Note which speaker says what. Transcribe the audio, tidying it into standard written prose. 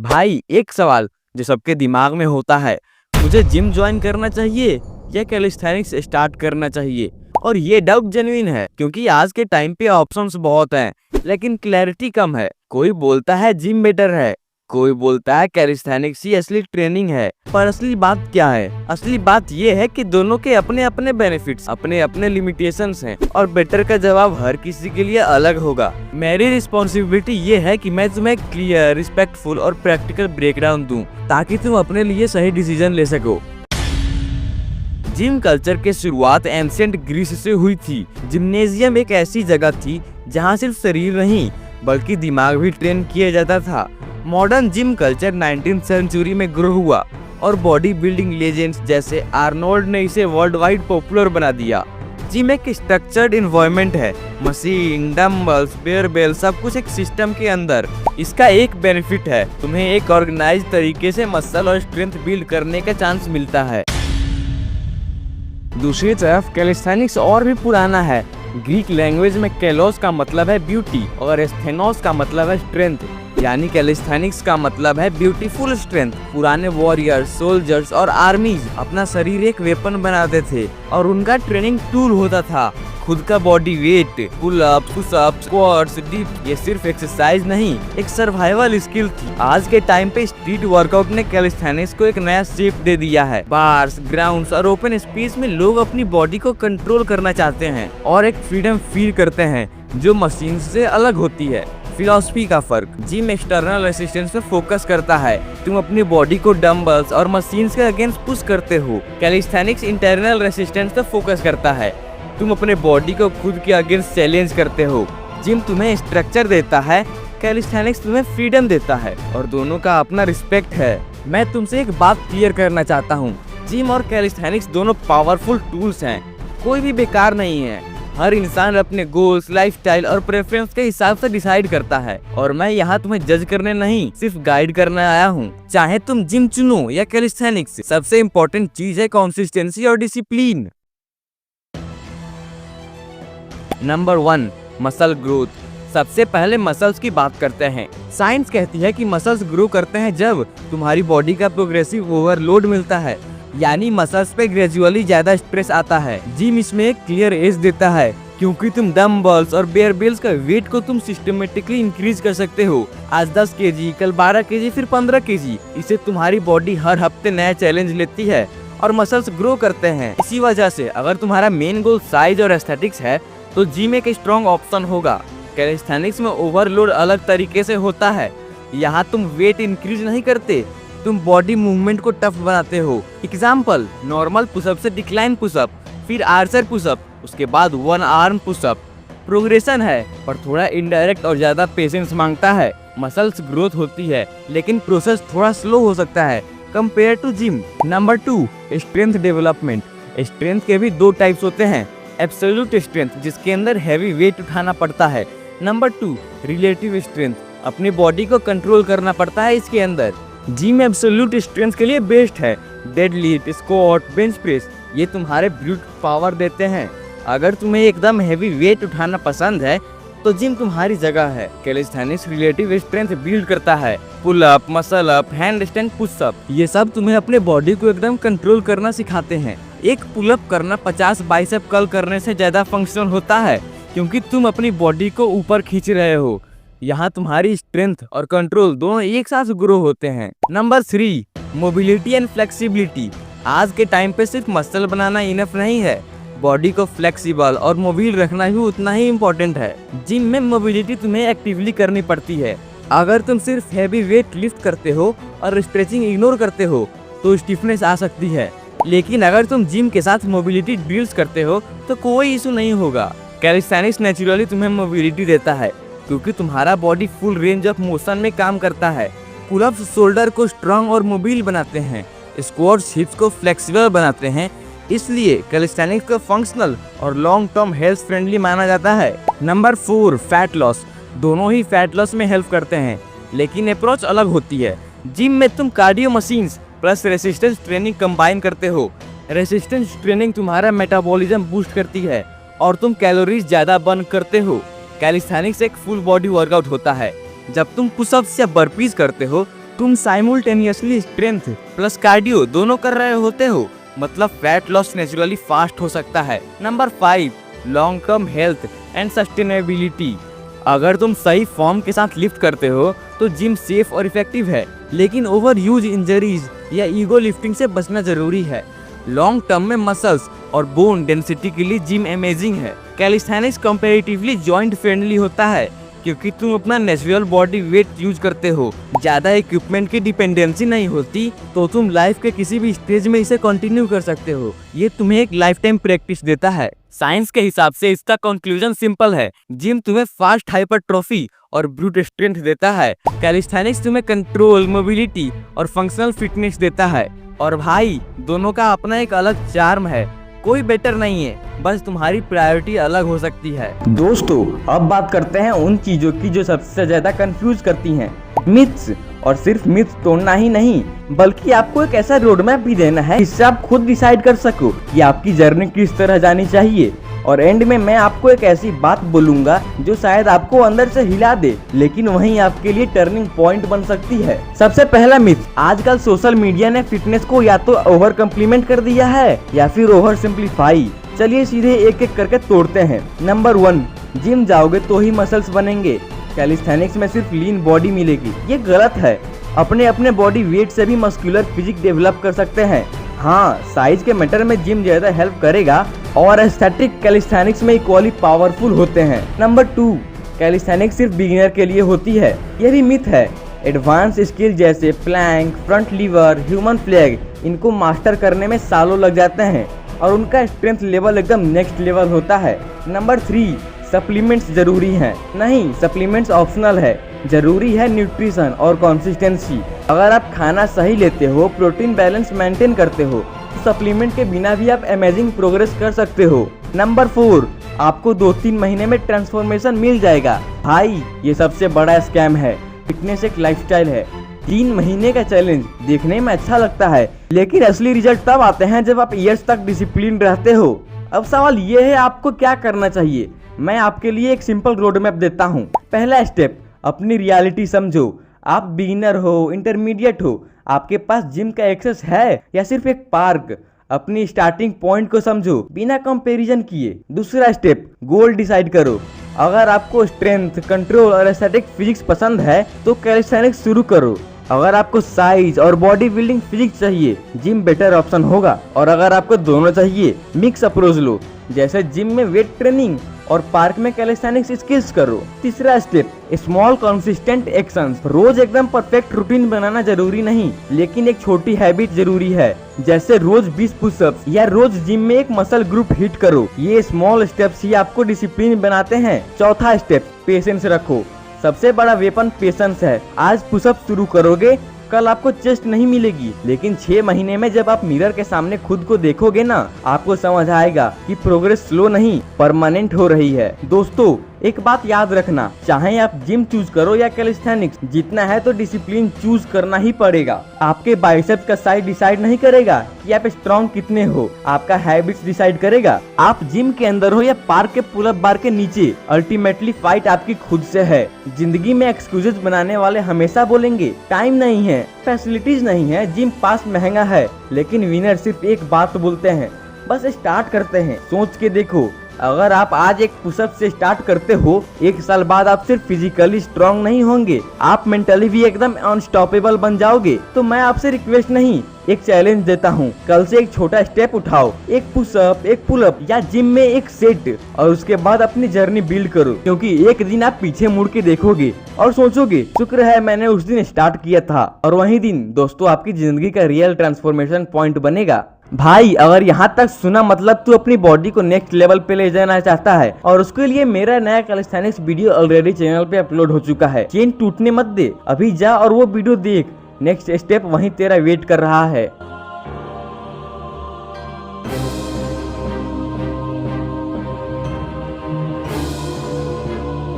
Speaker 1: भाई एक सवाल जो सबके दिमाग में होता है, मुझे जिम ज्वाइन करना चाहिए या कैलिस्थेनिक्स स्टार्ट करना चाहिए। और ये डाउट जेन्युइन है क्योंकि आज के टाइम पे ऑप्शंस बहुत हैं लेकिन क्लैरिटी कम है। कोई बोलता है जिम बेटर है, कोई बोलता है कैलिस्थेनिक्स ही असली ट्रेनिंग है। पर असली बात क्या है? असली बात ये है कि दोनों के अपने अपने बेनिफिट्स, अपने अपने लिमिटेशंस हैं और बेटर का जवाब हर किसी के लिए अलग होगा। मेरी रिस्पॉन्सिबिलिटी ये है कि मैं तुम्हें क्लियर, रिस्पेक्टफुल और प्रैक्टिकल ब्रेकडाउन दूं ताकि तुम अपने लिए सही डिसीजन ले सको। जिम कल्चर की शुरुआत एंशिएंट ग्रीस से हुई थी। जिम्नेजियम एक ऐसी जगह थी जहां सिर्फ शरीर नहीं बल्कि दिमाग भी ट्रेन किया जाता था। Modern gym culture 19th century में ग्रो हुआ और बॉडी बिल्डिंग लेजेंड्स जैसे आर्नोल्ड ने इसे वर्ल्ड वाइड पॉपुलर बना दिया। जिम एक स्ट्रक्चर्ड इन्वायरमेंट है, मशीन, डंबल्स, बेल सब कुछ एक सिस्टम के अंदर। इसका एक बेनिफिट है, तुम्हें एक ऑर्गेनाइज तरीके से मसल और स्ट्रेंथ बिल्ड करने का चांस मिलता है। दूसरी तरफ कैलिस्थेनिक्स और भी पुराना है। ग्रीक लैंग्वेज में कैलोस का मतलब है ब्यूटी और एस्थेनोस का मतलब है स्ट्रेंथ, यानी कैलिस्थेनिक्स का मतलब है ब्यूटीफुल स्ट्रेंथ। पुराने वॉरियर्स, सोल्जर्स और आर्मीज अपना शरीर एक वेपन बनाते थे और उनका ट्रेनिंग टूल होता था खुद का body weight, pull up, push up, squats, dip. ये सिर्फ एक्सरसाइज नहीं, एक सर्वाइवल स्किल थी। आज के टाइम पे स्ट्रीट वर्कआउट ने कैलिस्थेनिक्स को एक नया शेप दे दिया है। बार्स, ग्राउंड्स और ओपन स्पेस में लोग अपनी बॉडी को कंट्रोल करना चाहते हैं और एक फ्रीडम फील करते हैं जो मशीन से अलग होती है। फिलॉसफी का फर्क, जिम एक्सटर्नल रेसिस्टेंस पे फोकस करता है, तुम अपनी बॉडी को डंबल्स और मशीन्स के अगेंस्ट पुश करते हो। कैलिस्थेनिक्स इंटरनल रेसिस्टेंस पे फोकस करता है, तुम अपने बॉडी को खुद के अगेंस्ट चैलेंज करते हो। जिम तुम्हें स्ट्रक्चर देता है, कैलिस्थेनिक्स तुम्हें फ्रीडम देता है और दोनों का अपना रिस्पेक्ट है। मैं तुमसे एक बात क्लियर करना चाहता हूँ, जिम और कैलिस्थेनिक्स दोनों पावरफुल टूल्स हैं, कोई भी बेकार नहीं है। हर इंसान अपने गोल्स, लाइफस्टाइल और प्रेफरेंस के हिसाब से डिसाइड करता है और मैं यहाँ तुम्हें जज करने नहीं, सिर्फ गाइड करने आया हूँ। चाहे तुम जिम चुनो या कैलिस्थेनिक्स, सबसे इम्पोर्टेंट चीज है कंसिस्टेंसी और डिसिप्लिन। Number 1, muscle growth. सबसे पहले मसल्स की बात करते हैं। साइंस कहती है कि मसल्स ग्रो करते हैं जब तुम्हारी बॉडी का प्रोग्रेसिव ओवरलोड मिलता है, यानी मसल्स पे ग्रेजुअली ज्यादा स्ट्रेस आता है। जिम इसमें एक क्लियर एज देता है क्योंकि तुम डंबल्स और बेयरबेल्स का वेट को तुम सिस्टमेटिकली इंक्रीज कर सकते हो। आज 10 kg, कल 12 kg, फिर 15 kg। इससे तुम्हारी बॉडी हर हफ्ते नया चैलेंज लेती है और मसल्स ग्रो करते हैं। इसी वजह से अगर तुम्हारा मेन गोल साइज और एस्थेटिक्स है तो जिम एक स्ट्रॉन्ग ऑप्शन होगा। कैलिस्थेनिक्स में ओवरलोड अलग तरीके से होता है। यहाँ तुम वेट इंक्रीज नहीं करते, तुम बॉडी मूवमेंट को टफ बनाते हो। एग्जाम्पल, नॉर्मल पुशअप से डिक्लाइन पुशअप, फिर आर्चर पुशअप, उसके बाद 1 आर्म पुशअप। प्रोग्रेशन है पर थोड़ा इनडायरेक्ट और ज्यादा पेशेंस मांगता है। मसल्स ग्रोथ होती है लेकिन प्रोसेस थोड़ा स्लो हो सकता है compare to gym. Number 2, strength development. Strength के भी 2 टाइप्स होते हैं, एब्सोल्यूट स्ट्रेंथ जिसके अंदर हैवी वेट उठाना पड़ता है। नंबर 2, रिलेटिव स्ट्रेंथ, अपनी बॉडी को कंट्रोल करना पड़ता है इसके अंदर। जिम एब्सोल्यूट स्ट्रेंथ के लिए बेस्ट है। डेडलिफ्ट, स्क्वाट, बेंच प्रेस, ये तुम्हारे ब्रूट पावर देते हैं। अगर तुम्हें एकदम हैवी वेट उठाना पसंद है तो जिम तुम्हारी जगह है। कैलिस्थेनिक्स रिलेटिव स्ट्रेंथ बिल्ड करता है, pull up, muscle up, hand stand, push up, ये सब तुम्हें अपने बॉडी को एकदम कंट्रोल करना सिखाते हैं। एक पुल अप करना 50 बाइसेप कर्ल करने से ज्यादा फंक्शनल होता है क्योंकि तुम अपनी बॉडी को ऊपर खींच रहे हो। यहाँ तुम्हारी स्ट्रेंथ और कंट्रोल दोनों एक साथ ग्रो होते हैं। Number 3, mobility and flexibility. आज के टाइम पे सिर्फ मसल बनाना इनफ नहीं है, बॉडी को फ्लेक्सिबल और मोबाइल रखना भी उतना ही इम्पोर्टेंट है। जिम में मोबिलिटी तुम्हें एक्टिवली करनी पड़ती है। अगर तुम सिर्फ हैवी वेट लिफ्ट करते हो और स्ट्रेचिंग इग्नोर करते हो तो स्टिफनेस आ सकती है, लेकिन अगर तुम जिम के साथ मोबिलिटी ड्रिल्स करते हो तो कोई इशू नहीं होगा। कैलिस्थेनिक्स नेचुरली तुम्हें मोबिलिटी देता है क्योंकि तुम्हारा body full range of motion में काम करता है। पुलअप्स शोल्डर को स्ट्रांग और मोबाइल बनाते हैं, स्क्वाट्स हिप्स को फ्लेक्सिबल बनाते हैं, इसलिए कैलिस्थेनिक्स को फंक्शनल और लॉन्ग टर्म हेल्थ फ्रेंडली माना जाता है। Number 4, fat loss. दोनों ही फैट लॉस में हेल्प करते हैं लेकिन अप्रोच अलग होती है। जिम में तुम cardio machines plus resistance training combine करते हो। रेसिस्टेंस ट्रेनिंग तुम्हारा मेटाबॉलिज्म बूस्ट करती है और तुम कैलोरीज ज्यादा बर्न करते हो। कैलिस्थेनिक्स एक फुल बॉडी वर्कआउट होता है। जब तुम पुशअप्स या बर्पीज करते हो तुम साइमल्टेनियसली स्ट्रेंथ प्लस कार्डियो दोनों कर रहे होते हो, मतलब फैट लॉस नेचुरली फास्ट हो सकता है। Number 5, long term health and sustainability. अगर तुम सही फॉर्म के साथ लिफ्ट करते हो तो जिम सेफ और इफेक्टिव है, लेकिन ओवर यूज इंजरीज या ईगो लिफ्टिंग से बचना जरूरी है। लॉन्ग टर्म में मसल्स और बोन डेंसिटी के लिए जिम अमेजिंग है। कैलिस्थेनिक्स कंपैरेटिवली जॉइंट फ्रेंडली होता है क्योंकि तुम अपना नेचुरल बॉडी वेट यूज करते हो, ज्यादा इक्विपमेंट की डिपेंडेंसी नहीं होती, तो तुम लाइफ के किसी भी स्टेज में इसे कंटिन्यू कर सकते हो। ये तुम्हें एक लाइफ टाइम प्रैक्टिस देता है। साइंस के हिसाब से इसका कंक्लूजन सिंपल है, जिम तुम्हें फास्ट हाइपरट्रॉफी और ब्रूट स्ट्रेंथ देता है, कैलिस्थेनिक्स तुम्हें कंट्रोल, मोबिलिटी और फंक्शनल फिटनेस देता है। और भाई, दोनों का अपना एक अलग चार्म है, कोई बेटर नहीं है, बस तुम्हारी प्रायोरिटी अलग हो सकती है। दोस्तों, अब बात करते हैं उन चीजों की जो सबसे ज्यादा कंफ्यूज करती हैं, मिथ्स। और सिर्फ मिथ्स तोड़ना ही नहीं, बल्कि आपको एक ऐसा रोड मैप भी देना है जिससे आप खुद डिसाइड कर सको कि आपकी जर्नी किस तरह जानी चाहिए। और एंड में मैं आपको एक ऐसी बात बोलूंगा जो शायद आपको अंदर से हिला दे, लेकिन वहीं आपके लिए टर्निंग पॉइंट बन सकती है। सबसे पहला मिथ, आजकल सोशल मीडिया ने फिटनेस को या तो ओवर कम्प्लीमेंट कर दिया है या फिर ओवर सिंप्लीफाई। चलिए सीधे एक एक करके तोड़ते हैं। नंबर 1, जिम जाओगे तो ही मसल्स बनेंगे, कैलिस्थेनिक्स में सिर्फ लीन बॉडी मिलेगी। ये गलत है। अपने अपने बॉडी वेट से भी मस्कुलर फिजिक डेवलप कर सकते हैं। हाँ, साइज के मैटर में जिम ज्यादा हेल्प करेगा और एस्थेटिक कैलिस्थेनिक्स में इक्वली पावरफुल होते हैं। नंबर 2, कैलिस्थेनिक्स सिर्फ बिगिनर के लिए होती है। ये भी मिथ है। एडवांस स्किल जैसे plank, front lever, human flag, इनको मास्टर करने में सालों लग जाते हैं और उनका स्ट्रेंथ लेवल एकदम नेक्स्ट लेवल होता है। नंबर 3, सप्लीमेंट्स जरूरी हैं। नहीं, सप्लीमेंट्स ऑप्शनल है, जरूरी है न्यूट्रिशन और कंसिस्टेंसी। अगर आप खाना सही लेते हो, प्रोटीन बैलेंस मेंटेन करते हो, तो सप्लीमेंट के बिना भी आप अमेजिंग प्रोग्रेस कर सकते हो। नंबर 4, आपको 2-3 महीने में ट्रांसफॉर्मेशन मिल जाएगा। भाई, ये सबसे बड़ा स्कैम है। फिटनेस एक लाइफस्टाइल है। 3 महीने का चैलेंज देखने में अच्छा लगता है, लेकिन असली रिजल्ट तब आते हैं जब आप ईयर्स तक डिसिप्लिन रहते हो। अब सवाल ये है, आपको क्या करना चाहिए। मैं आपके लिए एक सिंपल रोड मैप देता हूँ। पहला स्टेप, अपनी रियलिटी समझो। आप बिगिनर हो, इंटरमीडिएट हो, आपके पास जिम का एक्सेस है या सिर्फ एक पार्क। अपनी स्टार्टिंग पॉइंट को समझो बिना कंपैरिजन किए। दूसरा स्टेप, गोल डिसाइड करो। अगर आपको स्ट्रेंथ, कंट्रोल और एस्थेटिक फिजिक्स पसंद है तो कैलिस्थेनिक्स शुरू करो। अगर आपको साइज और बॉडी बिल्डिंग फिजिक्स चाहिए, जिम बेटर ऑप्शन होगा। और अगर आपको दोनों चाहिए, मिक्स अप्रोच लो, जैसे जिम में वेट ट्रेनिंग और पार्क में कैलिस्थेनिक्स स्किल्स करो। तीसरा स्टेप, स्मॉल कंसिस्टेंट एक्शंस। रोज एकदम परफेक्ट रूटीन बनाना जरूरी नहीं, लेकिन एक छोटी हैबिट जरूरी है, जैसे रोज 20 पुशअप्स या रोज जिम में एक मसल ग्रुप हिट करो। ये स्मॉल स्टेप्स ही आपको डिसिप्लिन बनाते हैं। चौथा स्टेप, पेशेंस रखो। सबसे बड़ा वेपन पेशेंस है। आज पुशअप शुरू करोगे, कल आपको चेस्ट नहीं मिलेगी, लेकिन 6 महीने में जब आप मिरर के सामने खुद को देखोगे ना, आपको समझ आएगा कि प्रोग्रेस स्लो नहीं, परमानेंट हो रही है। दोस्तों, एक बात याद रखना, चाहे आप जिम चूज करो या कैलिस्थेनिक्स, जीतना है तो डिसिप्लिन चूज करना ही पड़ेगा। आपके बाइसेप्स का साइज डिसाइड नहीं करेगा कि आप स्ट्रॉन्ग कितने हो, आपका हैबिट्स डिसाइड करेगा। आप जिम के अंदर हो या पार्क के पुल अप बार के नीचे, अल्टीमेटली फाइट आपकी खुद से है। जिंदगी में एक्सक्यूजेस बनाने वाले हमेशा बोलेंगे टाइम नहीं है, फैसिलिटीज नहीं है, जिम पास महंगा है, लेकिन विनर सिर्फ एक बात बोलते हैं, बस स्टार्ट करते हैं। सोच के देखो, अगर आप आज एक पुशअप से स्टार्ट करते हो, 1 साल बाद आप सिर्फ फिजिकली स्ट्रांग नहीं होंगे, आप मेंटली भी एकदम अनस्टॉपेबल बन जाओगे। तो मैं आपसे रिक्वेस्ट नहीं, एक चैलेंज देता हूँ, कल से एक छोटा स्टेप उठाओ, एक पुशअप, एक पुलअप या जिम में एक सेट, और उसके बाद अपनी जर्नी बिल्ड करो। क्योंकि एक दिन आप पीछे मुड़ के देखोगे और सोचोगे, शुक्र है मैंने उस दिन स्टार्ट किया था। और वही दिन दोस्तों आपकी जिंदगी का रियल ट्रांसफॉर्मेशन पॉइंट बनेगा। भाई, अगर यहाँ तक सुना, मतलब तू अपनी बॉडी को नेक्स्ट लेवल पे ले जाना चाहता है, और उसके लिए मेरा नया कैलिस्थेनिक्स वीडियो ऑलरेडी चैनल पे अपलोड हो चुका है। चेन टूटने मत दे, अभी जा और वो वीडियो देख। नेक्स्ट स्टेप वहीं तेरा वेट कर रहा है।